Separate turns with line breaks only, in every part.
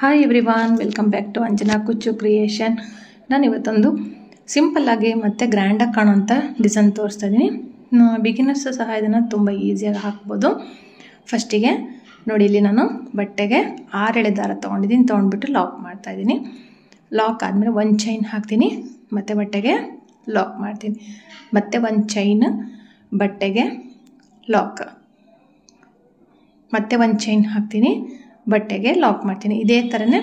Hi everyone, welcome back to Anjana Kuchu creation. ನಾನು ಇವತ್ತೊಂದು ಸಿಂಪಲ್ಲಾಗಿ ಮತ್ತು ಗ್ರ್ಯಾಂಡಾಗಿ ಕಾಣೋಂಥ ಡಿಸೈನ್ ತೋರಿಸ್ತಾ ಇದ್ದೀನಿ. ಬಿಗಿನರ್ಸ್ ಸಹ ಇದನ್ನು ತುಂಬ ಈಸಿಯಾಗಿ ಹಾಕ್ಬೋದು. ಫಸ್ಟಿಗೆ ನೋಡಿ, ಇಲ್ಲಿ ನಾನು ಬಟ್ಟೆಗೆ 6 ಎಳೆ ದಾರ ತೊಗೊಂಡಿದ್ದೀನಿ. ತೊಗೊಂಡ್ಬಿಟ್ಟು ಲಾಕ್ ಮಾಡ್ತಾಯಿದ್ದೀನಿ. ಲಾಕ್ ಆದಮೇಲೆ ಒಂದು ಚೈನ್ ಹಾಕ್ತೀನಿ, ಮತ್ತು ಬಟ್ಟೆಗೆ ಲಾಕ್ ಮಾಡ್ತೀನಿ. ಮತ್ತು ಒಂದು ಚೈನ್ ಬಟ್ಟೆಗೆ ಲಾಕ್, ಮತ್ತು ಒಂದು ಚೈನ್ ಹಾಕ್ತೀನಿ, ಬಟ್ಟೆಗೆ ಲಾಕ್ ಮಾಡ್ತೀನಿ. ಇದೇ ಥರನೇ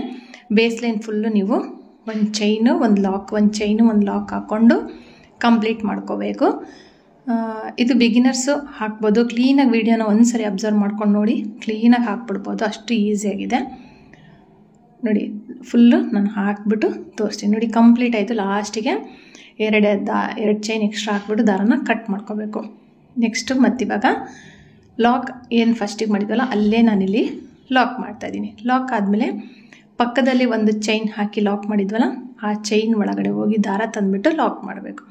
ಬೇಸ್ ಲೈನ್ ಫುಲ್ಲು ನೀವು ಒಂದು ಚೈನು ಒಂದು ಲಾಕ್, ಒಂದು ಚೈನು ಒಂದು ಲಾಕ್ ಹಾಕ್ಕೊಂಡು ಕಂಪ್ಲೀಟ್ ಮಾಡ್ಕೋಬೇಕು. ಇದು ಬಿಗಿನರ್ಸು ಹಾಕ್ಬೋದು. ಕ್ಲೀನಾಗಿ ವೀಡಿಯೋನ ಒಂದು ಸರಿ ಅಬ್ಸರ್ವ್ ಮಾಡ್ಕೊಂಡು ನೋಡಿ, ಕ್ಲೀನಾಗಿ ಹಾಕ್ಬಿಡ್ಬೋದು, ಅಷ್ಟು ಈಸಿಯಾಗಿದೆ. ನೋಡಿ, ಫುಲ್ಲು ನಾನು ಹಾಕ್ಬಿಟ್ಟು ತೋರಿಸ್ತೀನಿ. ನೋಡಿ, ಕಂಪ್ಲೀಟ್ ಆಯಿತು. ಲಾಸ್ಟಿಗೆ 2 ಚೈನ್ ಎಕ್ಸ್ಟ್ರಾ ಹಾಕ್ಬಿಟ್ಟು ದಾರನ ಕಟ್ ಮಾಡ್ಕೋಬೇಕು. ನೆಕ್ಸ್ಟು ಮತ್ತಿವಾಗ ಲಾಕ್ ಏನು ಫಸ್ಟಿಗೆ ಮಾಡಿದ್ವಲ್ಲ ಅಲ್ಲೇ ನಾನಿಲ್ಲಿ ಲಾಕ್ ಮಾಡ್ತಾಯಿದ್ದೀನಿ. ಲಾಕ್ ಆದಮೇಲೆ ಪಕ್ಕದಲ್ಲಿ ಒಂದು ಚೈನ್ ಹಾಕಿ ಲಾಕ್ ಮಾಡಿದ್ವಲ್ಲ, ಆ ಚೈನ್ ಒಳಗಡೆ ಹೋಗಿ ದಾರ ತಂದುಬಿಟ್ಟು ಲಾಕ್ ಮಾಡಬೇಕು.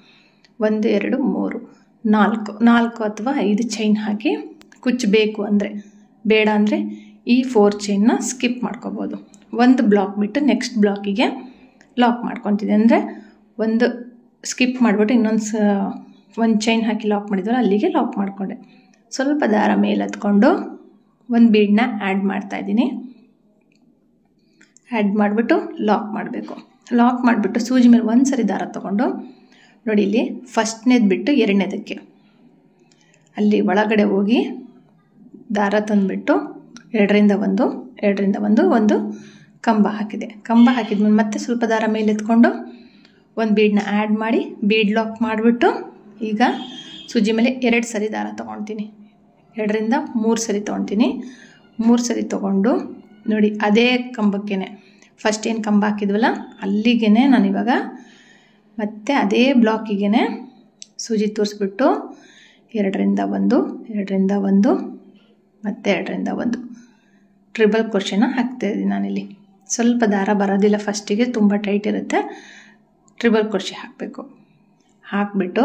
1 2 3 4 ಅಥವಾ 5 ಚೈನ್ ಹಾಕಿ ಕುಚ್ಚಬೇಕು. ಅಂದರೆ ಬೇಡ ಅಂದರೆ ಈ 4 ಚೈನ್ನ ಸ್ಕಿಪ್ ಮಾಡ್ಕೋಬೋದು. ಒಂದು ಬ್ಲಾಕ್ ಬಿಟ್ಟು ನೆಕ್ಸ್ಟ್ ಬ್ಲಾಕಿಗೆ ಲಾಕ್ ಮಾಡ್ಕೊತಿದ್ದೆ. ಅಂದರೆ ಒಂದು ಸ್ಕಿಪ್ ಮಾಡಿಬಿಟ್ಟು ಒಂದು ಚೈನ್ ಹಾಕಿ ಲಾಕ್ ಮಾಡಿದ್ವಲ್ಲ ಅಲ್ಲಿಗೆ ಲಾಕ್ ಮಾಡಿಕೊಂಡೆ. ಸ್ವಲ್ಪ ದಾರ ಮೇಲೆ ಹತ್ಕೊಂಡು ಒಂದು ಬೀಡನ್ನ ಆ್ಯಡ್ ಮಾಡ್ತಾಯಿದ್ದೀನಿ. ಆ್ಯಡ್ ಮಾಡಿಬಿಟ್ಟು ಲಾಕ್ ಮಾಡಬೇಕು. ಲಾಕ್ ಮಾಡಿಬಿಟ್ಟು ಸೂಜಿ ಮೇಲೆ ಒಂದು ಸರಿ ದಾರ ತೊಗೊಂಡು ನೋಡಿ, ಇಲ್ಲಿ ಫಸ್ಟ್ನೇದು ಬಿಟ್ಟು 2ನೇದಕ್ಕೆ ಅಲ್ಲಿ ಒಳಗಡೆ ಹೋಗಿ ದಾರ ತಂದುಬಿಟ್ಟು 2ರಿಂದ 1 ಒಂದು ಕಂಬ ಹಾಕಿದೆ. ಕಂಬ ಹಾಕಿದ್ಮೇಲೆ ಮತ್ತೆ ಸ್ವಲ್ಪ ದಾರ ಮೇಲೆ ಎತ್ಕೊಂಡು ಒಂದು ಬೀಡನ್ನ ಆ್ಯಡ್ ಮಾಡಿ ಬೀಡ್ ಲಾಕ್ ಮಾಡಿಬಿಟ್ಟು ಈಗ ಸೂಜಿ ಮೇಲೆ 2 ಸರಿ ದಾರ ತೊಗೊಳ್ತೀನಿ. 2ರಿಂದ 3 ಸರಿ ತೊಗೊಳ್ತೀನಿ. 3 ಸರಿ ತೊಗೊಂಡು ನೋಡಿ, ಅದೇ ಕಂಬಕ್ಕೇ ಫಸ್ಟ್ ಏನು ಕಂಬ ಹಾಕಿದ್ವಲ್ಲ ಅಲ್ಲಿಗೆ ನಾನಿವಾಗ ಮತ್ತೆ ಅದೇ ಬ್ಲಾಕಿಗೆ ಸೂಜಿ ತೋರಿಸ್ಬಿಟ್ಟು 2ರಿಂದ 1 ಮತ್ತು 2ರಿಂದ 1 ಟ್ರಿಬಲ್ ಕ್ರೋಶೆನ ಹಾಕ್ತಾಯಿದ್ದೀನಿ. ನಾನಿಲ್ಲಿ ಸ್ವಲ್ಪ ದಾರ ಬರೋದಿಲ್ಲ, ಫಸ್ಟಿಗೆ ತುಂಬ ಟೈಟ್ ಇರುತ್ತೆ. ಟ್ರಿಬಲ್ ಕ್ರೋಶೆ ಹಾಕಬೇಕು. ಹಾಕಿಬಿಟ್ಟು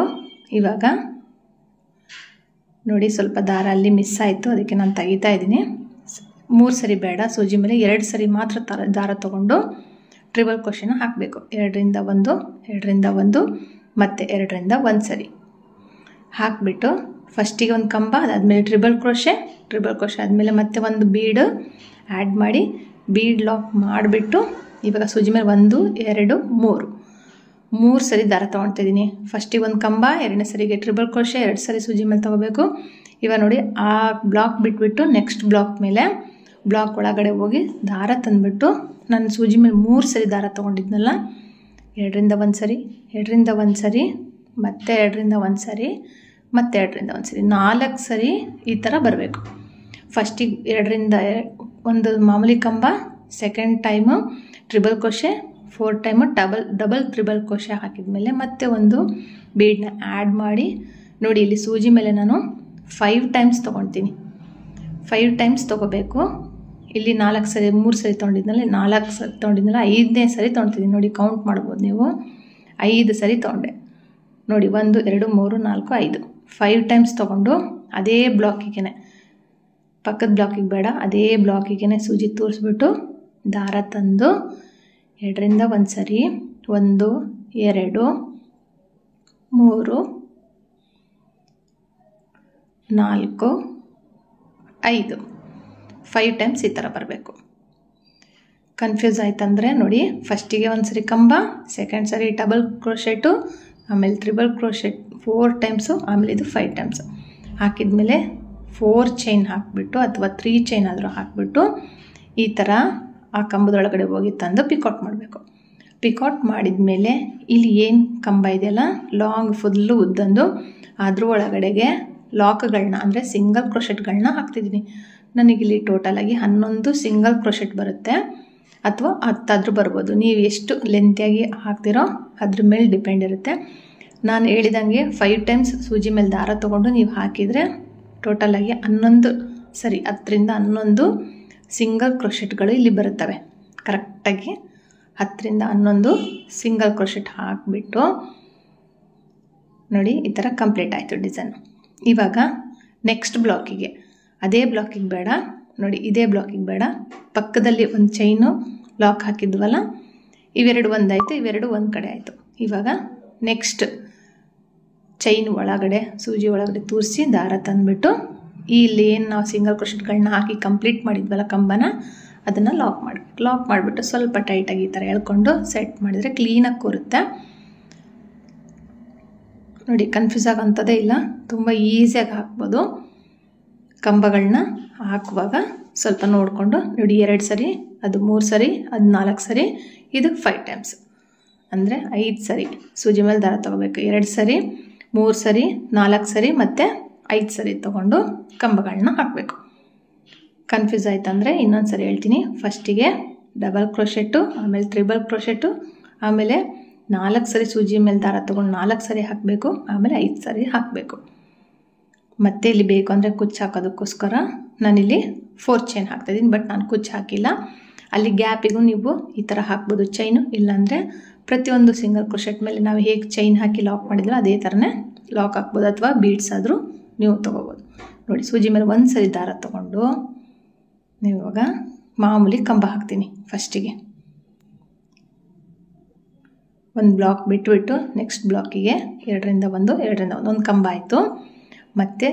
ಇವಾಗ ನೋಡಿ, ಸ್ವಲ್ಪ ದಾರ ಅಲ್ಲಿ ಮಿಸ್ ಆಯಿತು, ಅದಕ್ಕೆ ನಾನು ತೆಗಿತಾ ಇದ್ದೀನಿ. 3 ಸರಿ ಬೇಡ, ಸೂಜಿ ಮೇಲೆ 2 ಸರಿ ಮಾತ್ರ ದಾರ ತೊಗೊಂಡು ಟ್ರಿಬಲ್ ಕ್ರೋಶೆನ ಹಾಕಬೇಕು. 2ರಿಂದ 1 ಮತ್ತು 2ರಿಂದ 1 ಸರಿ ಹಾಕಿಬಿಟ್ಟು ಫಸ್ಟಿಗೆ ಒಂದು ಕಂಬ, ಅದಾದಮೇಲೆ ಟ್ರಿಬಲ್ ಕ್ರೋಶೆ ಆದಮೇಲೆ ಮತ್ತೆ ಒಂದು ಬೀಡು ಆ್ಯಡ್ ಮಾಡಿ ಬೀಡ್ ಲಾಕ್ ಮಾಡಿಬಿಟ್ಟು ಇವಾಗ ಸೂಜಿ ಮೇಲೆ 1 2 3 ಸರಿ ದಾರ ತೊಗೊಳ್ತಿದ್ದೀನಿ. ಫಸ್ಟಿಗೆ ಒಂದು ಕಂಬ, 2ನೇ ಸರಿಗೆ ಟ್ರಿಬಲ್ ಕ್ರೋಶೆ, 2 ಸರಿ ಸೂಜಿ ಮೇಲೆ ತೊಗೋಬೇಕು. ಇವಾಗ ನೋಡಿ, ಆ ಬ್ಲಾಕ್ ಬಿಟ್ಬಿಟ್ಟು ನೆಕ್ಸ್ಟ್ ಬ್ಲಾಕ್ ಮೇಲೆ ಬ್ಲಾಕ್ ಒಳಗಡೆ ಹೋಗಿ ದಾರ ತಂದುಬಿಟ್ಟು ನಾನು ಸೂಜಿ ಮೇಲೆ 3 ಸರಿ ದಾರ ತೊಗೊಂಡಿದ್ನಲ್ಲ, 2ರಿಂದ 1 ಸರಿ, 2ರಿಂದ 1 ಸರಿ, ಮತ್ತೆ 2ರಿಂದ 1 ಸರಿ, ಮತ್ತು 2ರಿಂದ 1 ಸರಿ, 4 ಸರಿ ಈ ಥರ ಬರಬೇಕು. ಫಸ್ಟಿಗೆ 2ರಿಂದ 1 ಮಾಮೂಲಿ ಕಂಬ, second time triple crochet, 4 time double triple crochet ಹಾಕಿದ್ಮೇಲೆ ಮತ್ತೆ ಒಂದು ಬೀಡನ್ನ ಆ್ಯಡ್ ಮಾಡಿ ನೋಡಿ, ಇಲ್ಲಿ ಸೂಜಿ ಮೇಲೆ ನಾನು 5 ಟೈಮ್ಸ್ ತೊಗೊಳ್ತೀನಿ. 5 ಟೈಮ್ಸ್ ತೊಗೋಬೇಕು. ಇಲ್ಲಿ 4 ಸರಿ 3 ಸರಿ ತೊಗೊಂಡಿದ್ನಲ್ಲ, 4 ಸರಿ ತೊಗೊಂಡಿದ್ನಲ್ಲ, 5ನೇ ಸರಿ ತೊಗೊಳ್ತಿದ್ದೀನಿ. ನೋಡಿ, ಕೌಂಟ್ ಮಾಡ್ಬೋದು ನೀವು. 5 ಸರಿ ತೊಗೊಂಡೆ ನೋಡಿ, 1 2 3 4 5 ಟೈಮ್ಸ್ ತೊಗೊಂಡು ಅದೇ ಬ್ಲಾಕಿಗೆ, ಪಕ್ಕದ ಬ್ಲಾಕಿಗೆ ಬೇಡ, ಅದೇ ಬ್ಲಾಕಿಗೆ ಸೂಜಿ ತೋರಿಸ್ಬಿಟ್ಟು ದಾರ ತಂದು 2ರಿಂದ 1 ಸರಿ, 1 2 3 4 5 ಟೈಮ್ಸ್ ಈ ಥರ ಬರಬೇಕು. ಕನ್ಫ್ಯೂಸ್ ಆಯ್ತಂದರೆ ನೋಡಿ, ಫಸ್ಟಿಗೆ 1 ಸರಿ ಕಂಬ, ಸೆಕೆಂಡ್ ಸರಿ ಡಬಲ್ ಕ್ರೋಶೆಟು, ಆಮೇಲೆ ಟ್ರಿಬಲ್ ಕ್ರೋಶೆಟ್ 4 ಟೈಮ್ಸು, ಆಮೇಲೆ ಇದು 5 ಟೈಮ್ಸು ಹಾಕಿದ್ಮೇಲೆ 4 ಚೈನ್ ಹಾಕಿಬಿಟ್ಟು ಅಥವಾ 3 ಚೈನ್ ಆದರೂ ಹಾಕಿಬಿಟ್ಟು ಈ ಥರ ಆ ಕಂಬದೊಳಗಡೆ ಹೋಗಿ ತಂದು ಪಿಕೌಟ್ ಮಾಡಬೇಕು. ಪಿಕೌಟ್ ಮಾಡಿದ ಮೇಲೆ ಇಲ್ಲಿ ಏನು ಕಂಬ ಇದೆಯಲ್ಲ, ಲಾಂಗ್ ಫುಲ್ಲು ಉದ್ದಂದು, ಅದ್ರ ಒಳಗಡೆಗೆ ಲಾಕ್ಗಳನ್ನ ಅಂದರೆ ಸಿಂಗಲ್ ಕ್ರೋಶೆಟ್ಗಳನ್ನ ಹಾಕ್ತಿದ್ದೀನಿ. ನನಗಿಲ್ಲಿ ಟೋಟಲಾಗಿ 11 ಸಿಂಗಲ್ ಕ್ರೋಶೆಟ್ ಬರುತ್ತೆ, ಅಥವಾ 10 ಆದರೂ ಬರ್ಬೋದು. ನೀವು ಎಷ್ಟು ಲೆಂತಿಯಾಗಿ ಹಾಕ್ತಿರೋ ಅದ್ರ ಮೇಲೆ ಡಿಪೆಂಡ್ ಇರುತ್ತೆ. ನಾನು ಹೇಳಿದಂಗೆ 5 ಟೈಮ್ಸ್ ಸೂಜಿ ಮೇಲೆ ದಾರ ತೊಗೊಂಡು ನೀವು ಹಾಕಿದರೆ ಟೋಟಲಾಗಿ 11 ಸರಿ 10ರಿಂದ 11 ಸಿಂಗಲ್ ಕ್ರೋಶೆಟ್ಗಳು ಇಲ್ಲಿ ಬರುತ್ತವೆ. ಕರೆಕ್ಟಾಗಿ 10ರಿಂದ 11 ಸಿಂಗಲ್ ಕ್ರೋಶೆಟ್ ಹಾಕಿಬಿಟ್ಟು ನೋಡಿ, ಈ ಥರ ಕಂಪ್ಲೀಟ್ ಆಯಿತು ಡಿಸೈನು. ಇವಾಗ ನೆಕ್ಸ್ಟ್ ಬ್ಲಾಕಿಗೆ, ಅದೇ ಬ್ಲಾಕಿಗೆ ಬೇಡ ನೋಡಿ, ಇದೇ ಬ್ಲಾಕಿಗೆ ಬೇಡ, ಪಕ್ಕದಲ್ಲಿ ಒಂದು ಚೈನು ಲಾಕ್ ಹಾಕಿದ್ವಲ್ಲ, ಇವೆರಡು ಒಂದಾಯಿತು, ಇವೆರಡು ಒಂದು ಕಡೆ ಆಯಿತು. ಇವಾಗ ನೆಕ್ಸ್ಟ್ ಚೈನ್ ಒಳಗಡೆ ಸೂಜಿ ಒಳಗಡೆ ತೂರಿಸಿ ದಾರ ತಂದುಬಿಟ್ಟು ಇಲ್ಲಿ ಏನು ನಾವು ಸಿಂಗಲ್ ಕ್ರೋಶೆಟ್ಗಳನ್ನ ಹಾಕಿ ಕಂಪ್ಲೀಟ್ ಮಾಡಿದ್ವಲ್ಲ ಕಂಬನ, ಅದನ್ನು ಲಾಕ್ ಮಾಡಬೇಕು. ಲಾಕ್ ಮಾಡಿಬಿಟ್ಟು ಸ್ವಲ್ಪ ಟೈಟಾಗಿ ಈ ಥರ ಎಳ್ಕೊಂಡು ಸೆಟ್ ಮಾಡಿದರೆ ಕ್ಲೀನಾಗಿ ಕೂರುತ್ತೆ. ನೋಡಿ, ಕನ್ಫ್ಯೂಸ್ ಆಗೋಂಥದ್ದೇ ಇಲ್ಲ, ತುಂಬ ಈಸಿಯಾಗಿ ಹಾಕ್ಬೋದು. ಕಂಬಗಳನ್ನ ಹಾಕುವಾಗ ಸ್ವಲ್ಪ ನೋಡಿಕೊಂಡು ನೋಡಿ, 2 ಸರಿ, ಅದು 3 ಸರಿ, ಅದು 4 ಸರಿ, ಇದು 5 ಟೈಮ್ಸ್ ಅಂದರೆ 5 ಸರಿ ಸೂಜಿ ಮೇಲೆ ದಾರ ತೊಗೋಬೇಕು. 2 ಸರಿ, 3 ಸರಿ, 4 ಸರಿ ಮತ್ತು 5 ಸರಿ ತೊಗೊಂಡು ಕಂಬಗಳನ್ನ ಹಾಕಬೇಕು. ಕನ್ಫ್ಯೂಸ್ ಆಯ್ತಂದರೆ ಇನ್ನೊಂದು ಸರಿ ಹೇಳ್ತೀನಿ. ಫಸ್ಟಿಗೆ ಡಬಲ್ ಕ್ರೋಶೆಟ್ಟು, ಆಮೇಲೆ ಟ್ರಿಬಲ್ ಕ್ರೋಶೆಟ್ಟು, ಆಮೇಲೆ 4 ಸರಿ ಸೂಜಿ ಮೇಲೆ ದಾರ ತೊಗೊಂಡು 4 ಸರಿ ಹಾಕಬೇಕು, ಆಮೇಲೆ 5 ಸರಿ ಹಾಕಬೇಕು. ಮತ್ತು ಇಲ್ಲಿ ಬೇಕು ಅಂದರೆ ಕುಚ್ಚು ಹಾಕೋದಕ್ಕೋಸ್ಕರ ನಾನಿಲ್ಲಿ 4 ಚೈನ್ ಹಾಕ್ತಾಯಿದ್ದೀನಿ, ಬಟ್ ನಾನು ಕುಚ್ಚು ಹಾಕಿಲ್ಲ. ಅಲ್ಲಿ ಗ್ಯಾಪಿಗೂ ನೀವು ಈ ಥರ ಹಾಕ್ಬೋದು ಚೈನು, ಇಲ್ಲಾಂದರೆ ಪ್ರತಿಯೊಂದು ಸಿಂಗಲ್ ಕ್ರೋಶೆಟ್ ಮೇಲೆ ನಾವು ಹೇಗೆ ಚೈನ್ ಹಾಕಿ ಲಾಕ್ ಮಾಡಿದ್ರೆ ಅದೇ ಥರನೇ ಲಾಕ್ ಹಾಕ್ಬೋದು, ಅಥವಾ ಬೀಡ್ಸ್ ಆದರೂ ನೀವು ತೊಗೋಬೋದು. ನೋಡಿ, ಸೂಜಿ ಮೇಲೆ 1 ಸರಿ ದಾರ ತೊಗೊಂಡು ನೀವು ಇವಾಗ ಮಾಮೂಲಿ ಕಂಬ ಹಾಕ್ತೀನಿ. ಫಸ್ಟಿಗೆ ಒಂದು ಬ್ಲಾಕ್ ಬಿಟ್ಬಿಟ್ಟು ನೆಕ್ಸ್ಟ್ ಬ್ಲಾಕಿಗೆ 2ರಿಂದ 1, 2ರಿಂದ 1 ಒಂದು ಕಂಬ ಆಯಿತು. ಮತ್ತು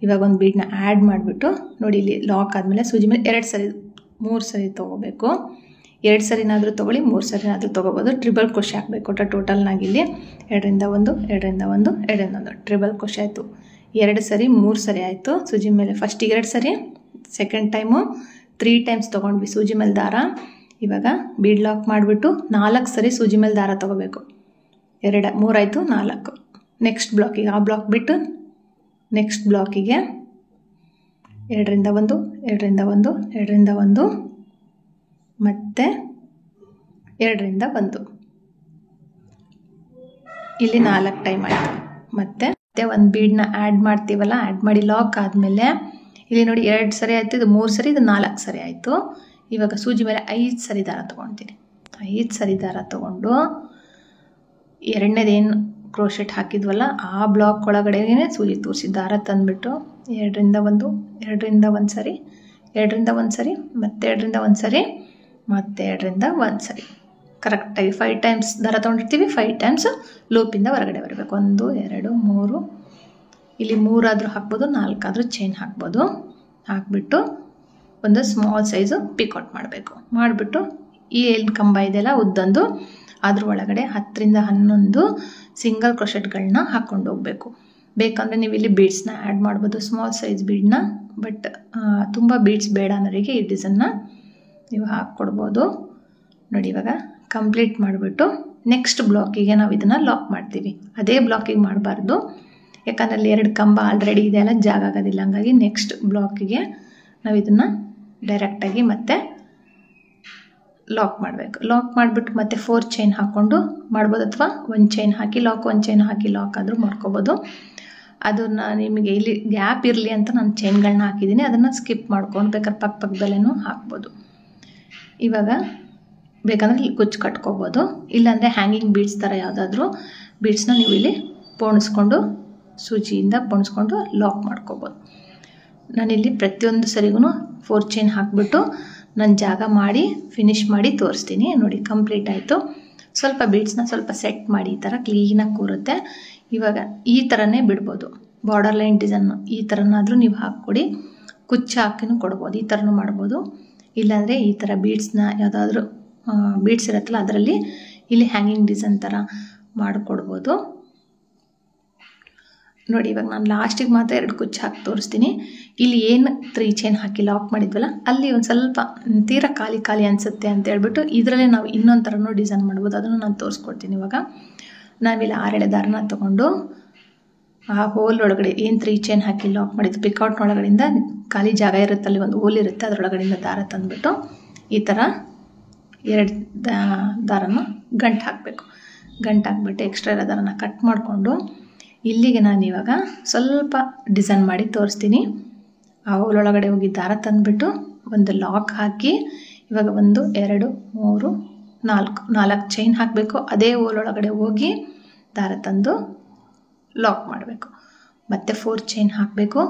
ಇವಾಗ ಒಂದು ಬೀಡನ್ನ ಆ್ಯಡ್ ಮಾಡಿಬಿಟ್ಟು ನೋಡಿ, ಇಲ್ಲಿ ಲಾಕ್ ಆದಮೇಲೆ ಸೂಜಿ ಮೇಲೆ 2 ಸರಿ 3 ಸರಿ ತೊಗೋಬೇಕು. 2 ಸರಿನಾದರೂ ತೊಗೊಳ್ಳಿ, 3 ಸರಿನಾದರೂ ತೊಗೋಬೋದು. ಟ್ರಿಬಲ್ ಕ್ರೋಶೆ ಹಾಕಬೇಕು. ಟೋಟಲ್ನಾಗಿ ಇಲ್ಲಿ 2ರಿಂದ 1, 2ರಿಂದ 1, 2ರಿಂದ 1 ಟ್ರಿಬಲ್ ಕ್ರೋಶೆ ಆಯಿತು. 2 ಸರಿ 3 ಸರಿ ಆಯಿತು ಸೂಜಿ ಮೇಲೆ. ಫಸ್ಟಿಗೆ 2 ಸರಿ, ಸೆಕೆಂಡ್ ಟೈಮು 3 ಟೈಮ್ಸ್ ತೊಗೊಂಡ್ವಿ ಸೂಜಿ ಮೇಲೆ ದಾರ. ಇವಾಗ ಬೀಡ್ ಲಾಕ್ ಮಾಡಿಬಿಟ್ಟು 4 ಸರಿ ಸೂಜಿ ಮೇಲೆ ದಾರ ತೊಗೋಬೇಕು. 2, 3 ಆಯಿತು, 4. ನೆಕ್ಸ್ಟ್ ಬ್ಲಾಕಿಗೆ, ಆ ಬ್ಲಾಕ್ ಬಿಟ್ಟು ನೆಕ್ಸ್ಟ್ ಬ್ಲಾಕಿಗೆ 2ರಿಂದ 1, 2ರಿಂದ 1, 2ರಿಂದ 1 ಮತ್ತು 2ರಿಂದ 1 ಇಲ್ಲಿ 4 ಟೈಮ್ ಆಯಿತು. ಮತ್ತು ಒಂದು ಬೀಡನ್ನ ಆ್ಯಡ್ ಮಾಡ್ತೀವಲ್ಲ, ಆ್ಯಡ್ ಮಾಡಿ ಲಾಕ್ ಆದಮೇಲೆ ಇಲ್ಲಿ ನೋಡಿ 2 ಸರಿ ಆಯಿತು, ಇದು 3 ಸರಿ, ಇದು 4 ಸರಿ ಆಯಿತು. ಇವಾಗ ಸೂಜಿ ಮೇಲೆ 5 ಸರಿ ದಾರ ತೊಗೊಳ್ತೀನಿ. 5 ಸರಿ ದಾರ ತೊಗೊಂಡು 2ನೇದೇನು ಕ್ರೋಶೆಟ್ ಹಾಕಿದ್ವಲ್ಲ ಆ ಬ್ಲಾಕ್ ಒಳಗಡೆನೇ ಸೂಜಿ ತೂರಿಸಿ ದಾರ ತಂದುಬಿಟ್ಟು 2ರಿಂದ 1, 2ರಿಂದ 1 ಸರಿ, 2ರಿಂದ 1 ಸರಿ, ಮತ್ತು 2ರಿಂದ 1 ಸರಿ, ಮತ್ತು 2ರಿಂದ 1 ಸರಿ ಕರೆಕ್ಟಾಗಿ 5 ಟೈಮ್ಸ್ ದಾರ ತೊಗೊಂಡಿರ್ತೀವಿ. 5 ಟೈಮ್ಸ್ ಲೂಪಿಂದ ಹೊರಗಡೆ ಬರಬೇಕು. 1, 2, 3, ಇಲ್ಲಿ 3 ಆದರೂ ಹಾಕ್ಬೋದು, 4 ಆದರೂ ಚೈನ್ ಹಾಕ್ಬೋದು. ಹಾಕಿಬಿಟ್ಟು ಒಂದು ಸ್ಮಾಲ್ ಸೈಜು ಪಿಕೌಟ್ ಮಾಡಬೇಕು. ಮಾಡಿಬಿಟ್ಟು ಈ ಏನು ಕಂಬ ಇದೆಯಲ್ಲ ಉದ್ದೊಂದು, ಅದ್ರ ಒಳಗಡೆ 10ರಿಂದ 11 ಸಿಂಗಲ್ ಕ್ರೋಶೆಟ್ಗಳನ್ನ ಹಾಕ್ಕೊಂಡು ಹೋಗಬೇಕು. ಬೇಕಂದರೆ ನೀವು ಇಲ್ಲಿ ಬೀಡ್ಸ್ನ ಆ್ಯಡ್ ಮಾಡ್ಬೋದು, ಸ್ಮಾಲ್ ಸೈಜ್ ಬೀಡನ್ನ. ಬಟ್ ತುಂಬ ಬೀಡ್ಸ್ ಬೇಡ ಅನ್ನೋರಿಗೆ ಈ ಡಿಸೈನ್ನ ನೀವು ಹಾಕ್ಕೊಡ್ಬೋದು. ನೋಡಿ, ಇವಾಗ ಕಂಪ್ಲೀಟ್ ಮಾಡಿಬಿಟ್ಟು ನೆಕ್ಸ್ಟ್ ಬ್ಲಾಕಿಗೆ ನಾವು ಇದನ್ನು ಲಾಕ್ ಮಾಡ್ತೀವಿ. ಅದೇ ಬ್ಲಾಕಿಗೆ ಮಾಡಬಾರ್ದು, ಯಾಕಂದರೆ ಅಲ್ಲಿ 2 ಕಂಬ ಆಲ್ರೆಡಿ ಇದೆಯಲ್ಲ, ಜಾಗ ಆಗೋದಿಲ್ಲ. ಹಂಗಾಗಿ ನೆಕ್ಸ್ಟ್ ಬ್ಲಾಕಿಗೆ ನಾವು ಇದನ್ನು ಡೈರೆಕ್ಟಾಗಿ ಮತ್ತೆ ಲಾಕ್ ಮಾಡಬೇಕು. ಲಾಕ್ ಮಾಡಿಬಿಟ್ಟು ಮತ್ತೆ 4 ಚೈನ್ ಹಾಕ್ಕೊಂಡು ಮಾಡ್ಬೋದು, ಅಥವಾ 1 ಚೈನ್ ಹಾಕಿ ಲಾಕ್, 1 ಚೈನ್ ಹಾಕಿ ಲಾಕ್ ಆದರೂ ಮಾಡ್ಕೋಬೋದು. ಅದನ್ನು ನಿಮಗೆ ಇಲ್ಲಿ ಗ್ಯಾಪ್ ಇರಲಿ ಅಂತ ನಾನು ಚೈನ್ಗಳನ್ನ ಹಾಕಿದ್ದೀನಿ, ಅದನ್ನು ಸ್ಕಿಪ್ ಮಾಡ್ಕೊಂಡು ಬೇಕಾದ್ರೆ ಪಕ್ಕದಲ್ಲೇ ಹಾಕ್ಬೋದು. ಇವಾಗ ಬೇಕಂದರೆ ಇಲ್ಲಿ ಕುಚ್ಚು ಕಟ್ಕೋಬೋದು, ಇಲ್ಲಾಂದರೆ ಹ್ಯಾಂಗಿಂಗ್ ಬೀಡ್ಸ್ ಥರ ಯಾವುದಾದ್ರೂ ಬೀಡ್ಸ್ನ ನೀವು ಇಲ್ಲಿ ಪೋಣಿಸ್ಕೊಂಡು ಸೂಜಿಯಿಂದ ಪೋಣಿಸ್ಕೊಂಡು ಲಾಕ್ ಮಾಡ್ಕೋಬೋದು. ನಾನಿಲ್ಲಿ ಪ್ರತಿಯೊಂದು ಸರಿಗೂ 4 ಚೈನ್ ಹಾಕಿಬಿಟ್ಟು ನಾನು ಜಾಗ ಮಾಡಿ ಫಿನಿಶ್ ಮಾಡಿ ತೋರಿಸ್ತೀನಿ. ನೋಡಿ, ಕಂಪ್ಲೀಟ್ ಆಯಿತು. ಸ್ವಲ್ಪ ಬೀಡ್ಸ್ನ ಸ್ವಲ್ಪ ಸೆಟ್ ಮಾಡಿ ಈ ಥರ ಕ್ಲೀನಾಗಿ ಕೂರುತ್ತೆ. ಇವಾಗ ಈ ಥರನೇ ಬಿಡ್ಬೋದು. ಬಾರ್ಡರ್ ಲೈನ್ ಡಿಸೈನು ಈ ಥರನಾದರೂ ನೀವು ಹಾಕ್ಕೊಡಿ, ಕುಚ್ಚು ಹಾಕಿನೂ ಕೊಡ್ಬೋದು, ಈ ಥರನೂ ಮಾಡ್ಬೋದು. ಇಲ್ಲಾಂದರೆ ಈ ಥರ ಬೀಡ್ಸ್ನ ಯಾವುದಾದ್ರೂ ಬೀಡ್ಸ್ ಇರುತ್ತಲ್ಲ ಅದರಲ್ಲಿ ಇಲ್ಲಿ ಹ್ಯಾಂಗಿಂಗ್ ಡಿಸೈನ್ ಥರ ಮಾಡಿಕೊಡ್ಬೋದು. ನೋಡಿ, ಇವಾಗ ನಾನು ಲಾಸ್ಟಿಗೆ ಮಾತ್ರ 2 ಕುಚ್ಚು ಹಾಕಿ ತೋರಿಸ್ತೀನಿ. ಇಲ್ಲಿ ಏನು 3 ಚೈನ್ ಹಾಕಿ ಲಾಕ್ ಮಾಡಿದ್ವಲ್ಲ ಅಲ್ಲಿ ಒಂದು ಸ್ವಲ್ಪ ತೀರಾ ಖಾಲಿ ಖಾಲಿ ಅನಿಸುತ್ತೆ ಅಂತ ಹೇಳ್ಬಿಟ್ಟು ಇದರಲ್ಲೇ ನಾವು ಇನ್ನೊಂದು ಥರನೂ ಡಿಸೈನ್ ಮಾಡ್ಬೋದು. ಅದನ್ನು ನಾನು ತೋರಿಸ್ಕೊಡ್ತೀನಿ. ಇವಾಗ ನಾವಿಲ್ಲಿ 6 ಎಳೆ ದಾರನ ತೊಗೊಂಡು ಆ ಹೋಲ್ ಒಳಗಡೆ ಏನು 3 ಚೈನ್ ಹಾಕಿ ಲಾಕ್ ಮಾಡಿದ್ದು ಪಿಕೌಟ್ನ ಒಳಗಡೆಯಿಂದ ಖಾಲಿ ಜಾಗ ಇರುತ್ತೆ, ಅಲ್ಲಿ ಒಂದು ಹೋಲ್ ಇರುತ್ತೆ, ಅದರೊಳಗಡೆಯಿಂದ ದಾರ ತಂದುಬಿಟ್ಟು ಈ ಥರ 2 ದಾರನ ಗಂಟು ಹಾಕಬೇಕು. ಗಂಟು ಹಾಕ್ಬಿಟ್ಟು ಎಕ್ಸ್ಟ್ರಾ ಇರೋ ದಾರನ ಕಟ್ ಮಾಡಿಕೊಂಡು ಇಲ್ಲಿಗೆ ನಾನು ಇವಾಗ ಸ್ವಲ್ಪ ಡಿಸೈನ್ ಮಾಡಿ ತೋರಿಸ್ತೀನಿ. ಆ ಹೋಲೊಳಗಡೆ ಹೋಗಿ ದಾರ ತಂದುಬಿಟ್ಟು ಒಂದು ಲಾಕ್ ಹಾಕಿ ಇವಾಗ 1, 2, 3, 4 ಚೈನ್ ಹಾಕಬೇಕು. ಅದೇ ಹೋಲೊಳಗಡೆ ಹೋಗಿ ದಾರ ತಂದು ಲಾಕ್ ಮಾಡಬೇಕು. ಮತ್ತು 4 ಚೈನ್ ಹಾಕಬೇಕು,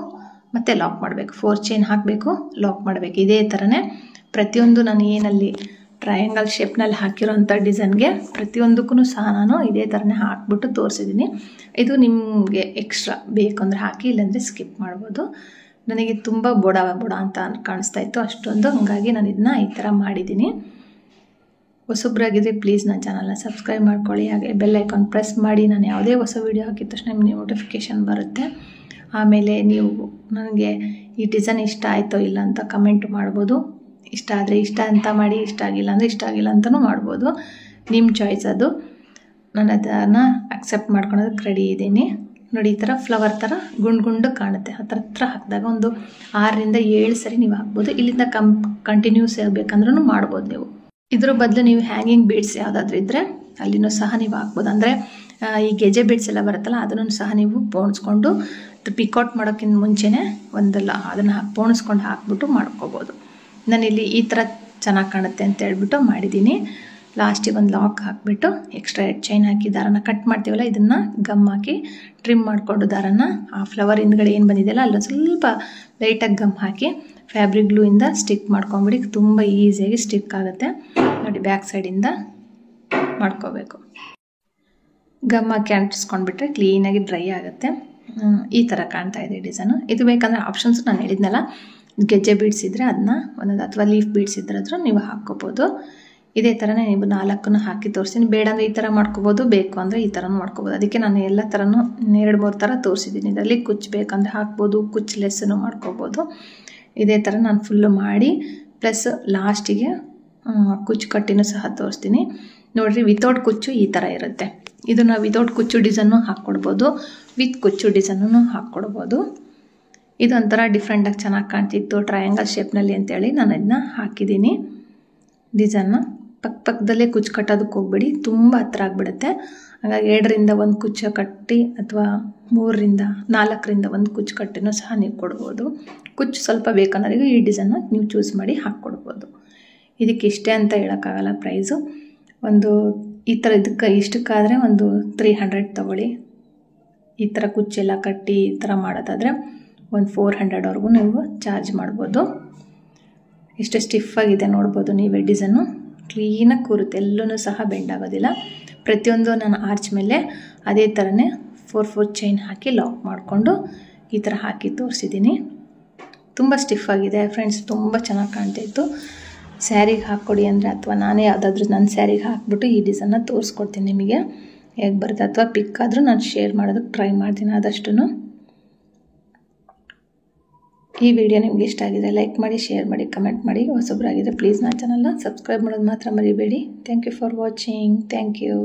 ಮತ್ತು ಲಾಕ್ ಮಾಡಬೇಕು. 4 ಚೈನ್ ಹಾಕಬೇಕು, ಲಾಕ್ ಮಾಡಬೇಕು. ಇದೇ ಥರನೇ ಪ್ರತಿಯೊಂದು ನಾನು ಏನಲ್ಲಿ ಟ್ರಯಾಂಗಲ್ ಶೇಪ್ನಲ್ಲಿ ಹಾಕಿರೋಂಥ ಡಿಸೈನ್ಗೆ ಪ್ರತಿಯೊಂದಕ್ಕೂ ಸಹ ನಾನು ಇದೇ ಥರನೇ ಹಾಕ್ಬಿಟ್ಟು ತೋರಿಸಿದ್ದೀನಿ. ಇದು ನಿಮಗೆ ಎಕ್ಸ್ಟ್ರಾ ಬೇಕಂದರೆ ಹಾಕಿ, ಇಲ್ಲಾಂದರೆ ಸ್ಕಿಪ್ ಮಾಡ್ಬೋದು. ನನಗೆ ತುಂಬ ಬೊಡ ಅಂತ ಕಾಣಿಸ್ತಾ ಇತ್ತು ಅಷ್ಟೊಂದು, ಹಾಗಾಗಿ ನಾನು ಇದನ್ನ ಈ ಥರ ಮಾಡಿದ್ದೀನಿ. ಹೊಸಬ್ರಾಗಿದ್ದರೆ ಪ್ಲೀಸ್ ನನ್ನ ಚಾನಲ್ನ ಸಬ್ಸ್ಕ್ರೈಬ್ ಮಾಡ್ಕೊಳ್ಳಿ, ಹಾಗೆ ಬೆಲ್ ಐಕಾನ್ ಪ್ರೆಸ್ ಮಾಡಿ. ನಾನು ಯಾವುದೇ ಹೊಸ ವೀಡಿಯೋ ಹಾಕಿದ ತಕ್ಷಣ ನಿಮಗೆ ನೋಟಿಫಿಕೇಷನ್ ಬರುತ್ತೆ. ಆಮೇಲೆ ನೀವು ನನಗೆ ಈ ಡಿಸೈನ್ ಇಷ್ಟ ಆಯಿತೋ ಇಲ್ಲ ಅಂತ ಕಮೆಂಟ್ ಮಾಡ್ಬೋದು. ಇಷ್ಟ ಆದರೆ ಇಷ್ಟ ಅಂತ ಮಾಡಿ, ಇಷ್ಟ ಆಗಿಲ್ಲ ಅಂದರೆ ಇಷ್ಟ ಆಗಿಲ್ಲ ಅಂತಲೂ ಮಾಡ್ಬೋದು, ನಿಮ್ಮ ಚಾಯ್ಸ್ ಅದು. ನಾನು ಅದನ್ನು ಅಕ್ಸೆಪ್ಟ್ ಮಾಡ್ಕೊಳೋದಕ್ಕೆ ರೆಡಿ ಇದ್ದೀನಿ. ನೋಡಿ, ಈ ಥರ ಫ್ಲವರ್ ಥರ ಗುಂಡು ಕಾಣುತ್ತೆ. ಹತ್ರ ಹಾಕಿದಾಗ ಒಂದು 6ರಿಂದ 7 ಸರಿ ನೀವು ಹಾಕ್ಬೋದು. ಇಲ್ಲಿಂದ ಕಂಟಿನ್ಯೂಸ್ ಆಗಬೇಕಂದ್ರೂ ಮಾಡ್ಬೋದು ನೀವು. ಇದ್ರ ಬದಲು ನೀವು ಹ್ಯಾಂಗಿಂಗ್ ಬೀಡ್ಸ್ ಯಾವುದಾದ್ರೂ ಇದ್ದರೆ ಅಲ್ಲಿನೂ ಸಹ ನೀವು ಹಾಕ್ಬೋದು. ಅಂದರೆ ಈ ಗೆಜೆ ಬೀಡ್ಸ್ ಎಲ್ಲ ಬರುತ್ತಲ್ಲ, ಅದನ್ನು ಸಹ ನೀವು ಪೋಣಿಸ್ಕೊಂಡು ಪಿಕೌಟ್ ಮಾಡೋಕ್ಕಿಂತ ಮುಂಚೆನೇ ಅದನ್ನು ಪೋಣಿಸ್ಕೊಂಡು ಹಾಕ್ಬಿಟ್ಟು ಮಾಡ್ಕೋಬೋದು. ನಾನಿಲ್ಲಿ ಈ ಥರ ಚೆನ್ನಾಗಿ ಕಾಣುತ್ತೆ ಅಂತ ಹೇಳ್ಬಿಟ್ಟು ಮಾಡಿದ್ದೀನಿ. ಲಾಸ್ಟಿಗೆ ಒಂದು ಲಾಕ್ ಹಾಕಿಬಿಟ್ಟು ಎಕ್ಸ್ಟ್ರಾ ಹೆಡ್ ಚೈನ್ ಹಾಕಿ ದಾರನ ಕಟ್ ಮಾಡ್ತೀವಲ್ಲ, ಇದನ್ನು ಗಮ್ ಹಾಕಿ ಟ್ರಿಮ್ ಮಾಡಿಕೊಂಡು ದಾರನ ಆ ಫ್ಲವರ್ ಹಿಂದ್ಗಡೆ ಏನು ಬಂದಿದೆಯಲ್ಲ ಅಲ್ಲೊಂದು ಸ್ವಲ್ಪ ಲೈಟಾಗಿ ಗಮ್ ಹಾಕಿ ಫ್ಯಾಬ್ರಿಕ್ ಗ್ಲೂಯಿಂದ ಸ್ಟಿಕ್ ಮಾಡ್ಕೊಂಬಿಡಿ. ತುಂಬ ಈಸಿಯಾಗಿ ಸ್ಟಿಕ್ ಆಗುತ್ತೆ. ನೋಡಿ, ಬ್ಯಾಕ್ ಸೈಡಿಂದ ಮಾಡ್ಕೋಬೇಕು. ಗಮ್ ಹಾಕಿ ಅಂಟಿಸ್ಕೊಂಡ್ಬಿಟ್ರೆ ಕ್ಲೀನಾಗಿ ಡ್ರೈ ಆಗುತ್ತೆ. ಈ ಥರ ಕಾಣ್ತಾ ಇದೆ ಡಿಸೈನು. ಇದು ಬೇಕಂದರೆ ಆಪ್ಷನ್ಸ್ ನಾನು ಹೇಳಿದ್ನಲ್ಲ, ಗೆಜ್ಜೆ ಬೀಡ್ಸ್ ಇದ್ದರೆ ಅದನ್ನ ಒಂದೊಂದು, ಅಥವಾ ಲೀಫ್ ಬೀಡ್ಸ್ ಇದ್ರಾದ್ರೂ ನೀವು ಹಾಕ್ಕೋಬೋದು. ಇದೇ ಥರನೇ ನೀವು 4 ಹಾಕಿ ತೋರಿಸ್ತೀನಿ. ಬೇಡ ಅಂದರೆ ಈ ಥರ ಮಾಡ್ಕೋಬೋದು, ಬೇಕು ಅಂದರೆ ಈ ಥರನೂ ಮಾಡ್ಕೋಬೋದು. ಅದಕ್ಕೆ ನಾನು ಎಲ್ಲ ಥರನೂ 2-3 ಥರ ತೋರಿಸಿದ್ದೀನಿ. ಇದರಲ್ಲಿ ಕುಚ್ಚು ಬೇಕಂದರೆ ಹಾಕ್ಬೋದು, ಕುಚ್ಚು ಲೆಸ್ಸನ್ನು ಮಾಡ್ಕೋಬೋದು. ಇದೇ ಥರ ನಾನು ಫುಲ್ಲು ಮಾಡಿ ಪ್ಲಸ್ ಲಾಸ್ಟಿಗೆ ಕುಚ್ಚು ಕಟ್ಟಿನೂ ಸಹ ತೋರಿಸ್ತೀನಿ. ನೋಡಿರಿ, ವಿತೌಟ್ ಕುಚ್ಚು ಈ ಥರ ಇರುತ್ತೆ. ಇದನ್ನು ವಿತೌಟ್ ಕುಚ್ಚು ಡಿಸೈನು ಹಾಕ್ಕೊಡ್ಬೋದು, ವಿತ್ ಕುಚ್ಚು ಡಿಸೈನೂ ಹಾಕ್ಕೊಡ್ಬೋದು. ಇದೊಂಥರ ಡಿಫ್ರೆಂಟಾಗಿ ಚೆನ್ನಾಗಿ ಕಾಣ್ತಿತ್ತು ಟ್ರಯಾಂಗಲ್ ಶೇಪ್ನಲ್ಲಿ ಅಂತೇಳಿ ನಾನು ಇದನ್ನ ಹಾಕಿದ್ದೀನಿ. ಡಿಸೈನ್ನ ಪಕ್ಕದಲ್ಲೇ ಕುಚ್ಚು ಕಟ್ಟೋದಕ್ಕೆ ಹೋಗ್ಬೇಡಿ, ತುಂಬ ಹತ್ರ ಆಗಿಬಿಡುತ್ತೆ. ಹಾಗಾಗಿ 2ರಿಂದ 1 ಕುಚ್ಚು ಕಟ್ಟಿ ಅಥವಾ 3ರಿಂದ 4ರಿಂದ 1 ಕುಚ್ಚು ಕಟ್ಟಿನೂ ಸಹ ನೀವು ಕೊಡ್ಬೋದು. ಕುಚ್ಚು ಸ್ವಲ್ಪ ಬೇಕನ್ನೋರಿಗೆ ಈ ಡಿಸೈನ್ನ ನೀವು ಚೂಸ್ ಮಾಡಿ ಹಾಕ್ಕೊಡ್ಬೋದು. ಇದಕ್ಕೆ ಇಷ್ಟೇ ಅಂತ ಹೇಳೋಕ್ಕಾಗಲ್ಲ ಪ್ರೈಸು. ಒಂದು ಈ ಥರ ಇಷ್ಟಕ್ಕಾದರೆ ಒಂದು 300 ತೊಗೊಳ್ಳಿ. ಈ ಥರ ಕುಚ್ಚೆಲ್ಲ ಕಟ್ಟಿ ಈ ಥರ ಮಾಡೋದಾದರೆ ಒಂದು 400ವರೆಗೂ ನೀವು ಚಾರ್ಜ್ ಮಾಡ್ಬೋದು. ಎಷ್ಟು ಸ್ಟಿಫಾಗಿದೆ ನೋಡ್ಬೋದು ನೀವೇ. ಡಿಸೈನು ಕ್ಲೀನಾಗಿ ಕೂರುತ್ತೆ, ಎಲ್ಲೂ ಸಹ ಬೆಂಡ್ ಆಗೋದಿಲ್ಲ. ಪ್ರತಿಯೊಂದು ನಾನು ಆರ್ಚ್ ಮೇಲೆ ಅದೇ ಥರನೇ 4 ಚೈನ್ ಹಾಕಿ ಲಾಕ್ ಮಾಡಿಕೊಂಡು ಈ ಥರ ಹಾಕಿ ತೋರಿಸಿದ್ದೀನಿ. ತುಂಬ ಸ್ಟಿಫಾಗಿದೆ ಫ್ರೆಂಡ್ಸ್, ತುಂಬ ಚೆನ್ನಾಗಿ ಕಾಣ್ತಾಯಿತ್ತು. ಸ್ಯಾರಿಗೆ ಹಾಕ್ಕೊಡಿ ಅಂದರೆ, ಅಥವಾ ನಾನೇ ಯಾವುದಾದ್ರೂ ನನ್ನ ಸ್ಯಾರಿಗೆ ಹಾಕ್ಬಿಟ್ಟು ಈ ಡಿಸೈನ್ನ ತೋರಿಸ್ಕೊಡ್ತೀನಿ ನಿಮಗೆ ಹೇಗೆ ಬರುತ್ತೆ. ಅಥವಾ ಪಿಕ್ ಆದರೂ ನಾನು ಶೇರ್ ಮಾಡೋದಕ್ಕೆ ಟ್ರೈ ಮಾಡ್ತೀನಿ ಆದಷ್ಟು. ಈ ವಿಡಿಯೋ ನಿಮ್ಗೆ ಇಷ್ಟ ಆಗಿದೆ ಲೈಕ್ ಮಾಡಿ, ಶೇರ್ ಮಾಡಿ, ಕಮೆಂಟ್ ಮಾಡಿ. ಹೊಸಬ್ರಾಗಿದ್ದರೆ ಪ್ಲೀಸ್ ನನ್ನ ಚಾನಲ್ನ ಸಬ್ಸ್ಕ್ರೈಬ್ ಮಾಡೋದು ಮಾತ್ರ ಮರಿಬೇಡಿ. Thank you for watching. Thank you.